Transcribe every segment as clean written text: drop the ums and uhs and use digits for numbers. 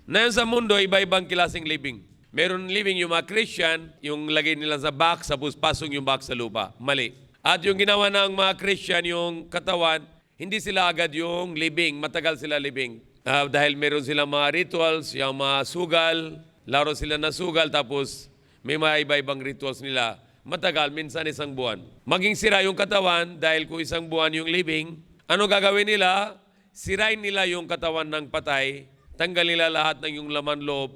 Ngayon sa mundo, iba-ibang klaseng living. Meron living yung mga Christian, yung lagay nila sa box, tapos pasong yung box sa lupa. Mali. At yung ginawa ng mga Christian, yung katawan, hindi sila agad yung living, matagal sila living. Dahil meron silang mga rituals, yung mga sugal, laro sila na sugal, tapos may mga iba-ibang rituals nila. Matagal, minsan isang buwan. Maging sira yung katawan, dahil kung isang buwan yung living, ano gagawin nila? Sirain nila yung katawan ng patay, tanggal nila lahat ng yung laman loob,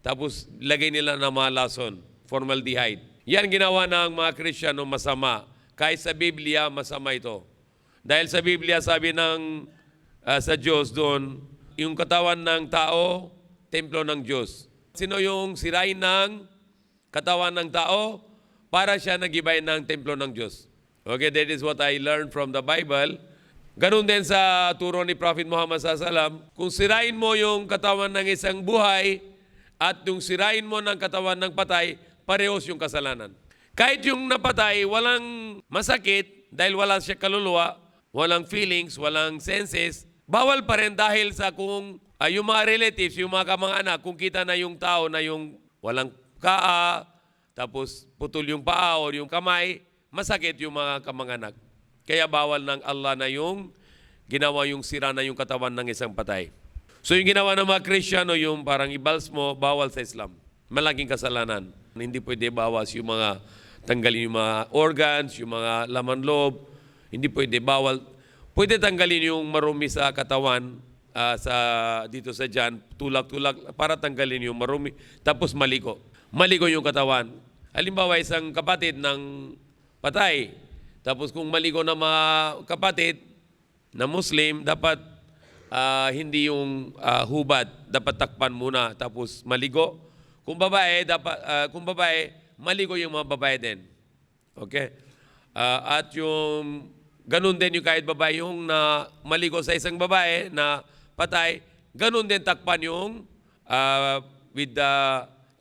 tapos lagay nila ng mga lason, formaldehyde. Yan ginawa ng mga Kristiyano masama. Kahit sa Biblia, masama ito. Dahil sa Biblia, sabi ng sa Diyos doon, yung katawan ng tao, templo ng Diyos. Sino yung sirain ng katawan ng tao? Para siya nagibay ng templo ng Diyos. Okay, that is what I learned from the Bible. Ganun din sa turo ni Prophet Muhammad SAW, kung sirain mo yung katawan ng isang buhay at yung sirain mo ng katawan ng patay, parehos yung kasalanan. Kahit yung napatay, walang masakit dahil wala siya kaluluwa, walang feelings, walang senses, bawal pa rin dahil sa kung yung mga relatives, yung mga kamag-anak, kung kita na yung tao na yung walang kaa, tapos putol yung paa o yung kamay, masakit yung mga kamag-anak. Kaya bawal ng Allah na yung ginawa yung sira na yung katawan ng isang patay. So yung ginawa ng mga Kristiyano, yung parang ibals mo, bawal sa Islam. Malaking kasalanan. Hindi pwede bawas yung mga, tanggalin yung mga organs, yung mga laman loob. Hindi pwede, bawal. Pwede tanggalin yung marumi sa katawan, dito sa dyan, tulak-tulak, para tanggalin yung marumi. Tapos maligo. Maligo yung katawan. Halimbawa, isang kapatid ng patay, tapos kung maligo na mga kapatid na Muslim, dapat hindi yung hubad, dapat takpan muna tapos maligo. Kung babae, maligo yung mga babae din. Okay? At yung ganun din yung kahit babae yung na maligo sa isang babae na patay, ganun din takpan yung with the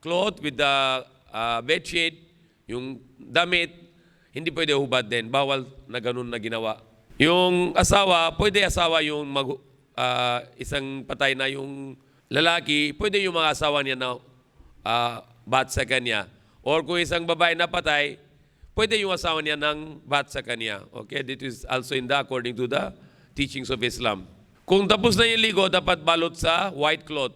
cloth, with the bedsheet, yung damit. Hindi pwede hubad din. Bawal na ganun na ginawa. Yung asawa, pwede asawa yung isang patay na yung lalaki, pwede yung mga asawa niya na bat sa kanya. Or kung isang babae na patay, pwede yung asawa niya ng bat sa kanya. Okay? This is also according to the teachings of Islam. Kung tapos na yung ligo, dapat balot sa white cloth.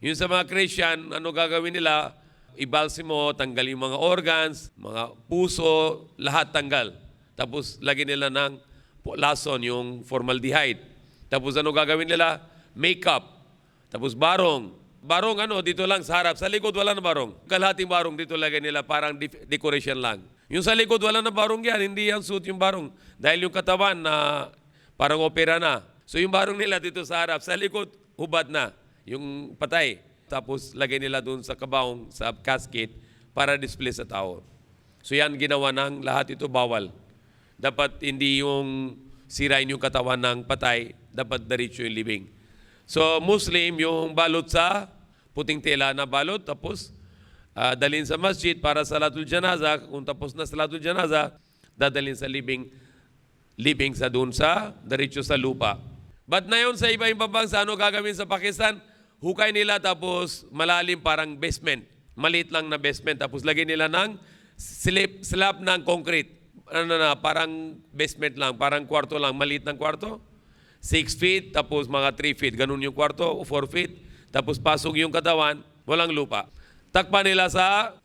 Yung sa mga Christian, ano gagawin nila? Ibalsimo, tanggal yung mga organs, mga puso, lahat tanggal. Tapos lagyan nila ng lason, yung formaldehyde. Tapos ano gagawin nila? Makeup. Tapos barong. Barong dito lang sa harap. Sa likod wala na barong. Kalahating barong dito lagyan nila, parang decoration lang. Yung sa likod wala na barong yan. Hindi yan suit yung barong. Dahil yung katawan na parang opera na. So yung barong nila dito sa harap. Sa likod, hubad na. Yung patay. Tapos lagay nila doon sa kabaong, sa casket, para display sa tao. So yan ginawa ng lahat ito bawal. Dapat hindi yung sirain yung katawan ng patay, dapat diretso yung living. So Muslim, yung balot sa puting tela na balot, tapos dalhin sa masjid para sa salatul janaza. Kung tapos na salatul janaza, dadalhin sa living sa doon sa diretso sa lupa. But na yun sa iba-ibang bansa, ano gagawin sa Pakistan? Hukay nila tapos malalim parang basement. Maliit lang na basement. Tapos lagyan nila ng slab ng concrete. Parang basement lang. Parang kwarto lang. Maliit ng kwarto. 6 feet tapos mga 3 feet. Ganun yung kwarto. 4 feet. Tapos pasok yung katawan. Walang lupa. Takpan nila sa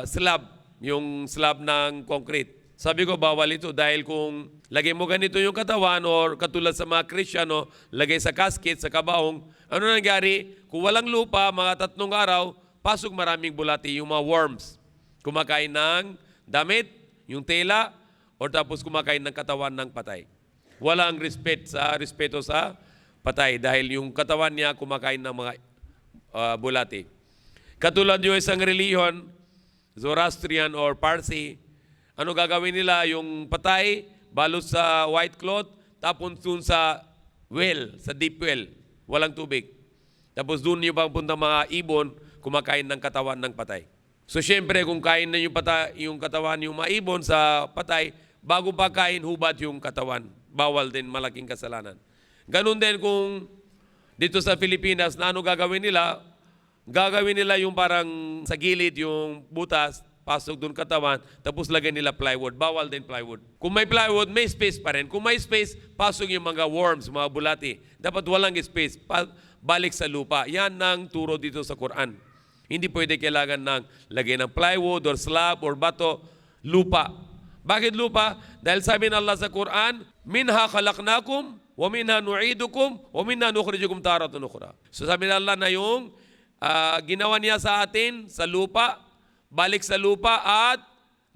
slab. Yung slab ng concrete. Sabi ko, bawal ito dahil kung lagay mo ganito yung katawan or katulad sa mga Kristiyano, lagay sa casket, sa kabaong, ano nangyari? Kung walang lupa, mga 3 araw, pasok maraming bulati, yung mga worms. Kumakain ng damit, yung tela, or tapos kumakain ng katawan ng patay. Walang respeto sa patay dahil yung katawan niya kumakain ng mga bulati. Katulad yung isang reliyon, Zoroastrian or Parsi, ano gagawin nila? Yung patay, balot sa white cloth, tapon dun sa well, sa deep well. Walang tubig. Tapos dun yung pagpunta mga ibon, kumakain ng katawan ng patay. So syempre, kung kain na yung katawan yung mga ibon sa patay, bago pa kain, hubad yung katawan. Bawal din, malaking kasalanan. Ganun din kung Dito sa Pilipinas, na ano gagawin nila? Gagawin nila yung parang sa gilid yung butas, pasok doon katawan, tapos lagyan nila plywood. Bawal din plywood. Kung may plywood, may space pa rin. Kung may space, pasok yung mga worms, mga bulati. Dapat walang space. Balik sa lupa. Yan ang turo dito sa Quran. Hindi pwede kailangan ng lagyan ng plywood or slab or bato. Lupa. Bakit lupa? Dahil sabi ng Allah sa Quran, minha khalaqnakum, wa minha nu'idukum, wa minha nukhrijukum taratan ukhra. So sabi ng Allah na yung ginawa niya sa atin sa lupa, balik sa lupa at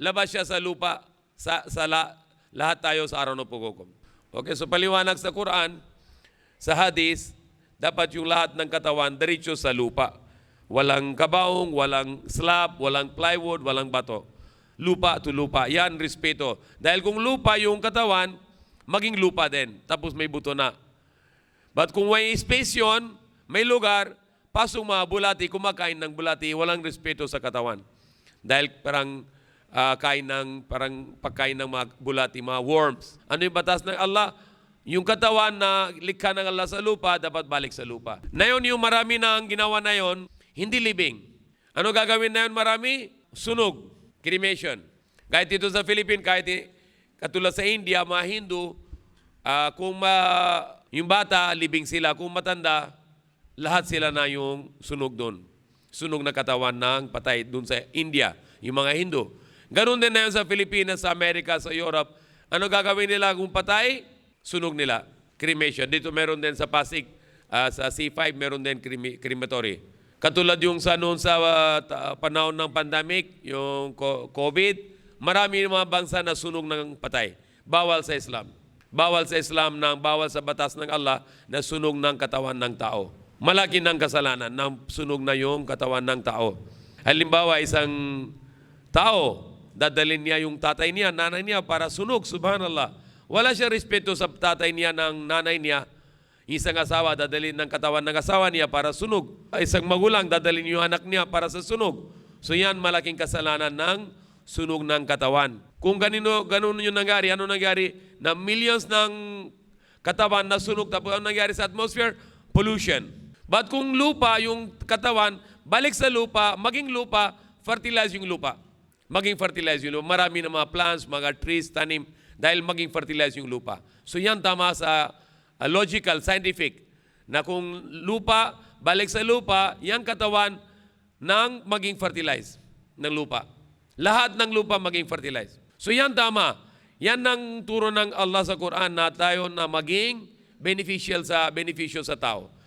labas siya sa lupa lahat tayo sa araw ng paghukom. Okay, so paliwanag sa Quran, sa hadis, dapat yung lahat ng katawan diretso sa lupa. Walang kabaong, walang slab, walang plywood, walang bato. Lupa to lupa. Yan, respeto. Dahil kung lupa yung katawan, maging lupa din. Tapos may buto na. But kung may space yun, may lugar, pasong mga bulati, kumakain ng bulati, walang respeto sa katawan. Dahil parang pagkain ng mga bulati, mga worms. Ano yung batas ng Allah? Yung katawan na likha ng Allah sa lupa, dapat balik sa lupa. Ngayon, yung marami na ang ginawa na yon, hindi living. Ano gagawin na yun marami? Sunog. Cremation. Kahit dito sa Philippines, katulad sa India, mga Hindu, yung bata, living sila. Kung matanda, lahat sila na yung sunog doon. Sunog na katawan ng patay doon sa India, yung mga Hindu. Ganun din na yun sa Pilipinas, sa Amerika, sa Europe. Ano gagawin nila kung patay? Sunog nila. Cremation. Dito meron din sa Pasig, sa C5, meron din crematory. Katulad yung sa noon sa panahon ng pandemic, yung COVID, marami mga bangsa na sunog ng patay. Bawal sa Islam. Bawal sa Islam, bawal sa batas ng Allah na sunog ng katawan ng tao. Malaki ng kasalanan na sunog na yung katawan ng tao. Halimbawa, isang tao, dadalhin niya yung tatay niya, nanay niya para sunog, subhanallah. Wala siya respeto sa tatay niya ng nanay niya. Isang asawa, dadalhin ng katawan ng asawa niya para sunog. Isang magulang, dadalhin yung anak niya para sa sunog. So yan, malaking kasalanan ng sunog ng katawan. Kung ganun yung nangyari, ano nangyari? Na millions ng katawan na sunog, tapos ano nangyari sa atmosphere? Pollution. But kung lupa, yung katawan, balik sa lupa, maging lupa, fertilize yung lupa. Maging fertilize yung lupa. Marami na mga plants, mga trees, tanim, dahil maging fertilize yung lupa. So yan tama sa logical, scientific, na kung lupa, balik sa lupa, yung katawan nang maging fertilize ng lupa. Lahat ng lupa maging fertilize. So yan tama. Yan ang turo ng Allah sa Quran na tayo na maging beneficial sa tao.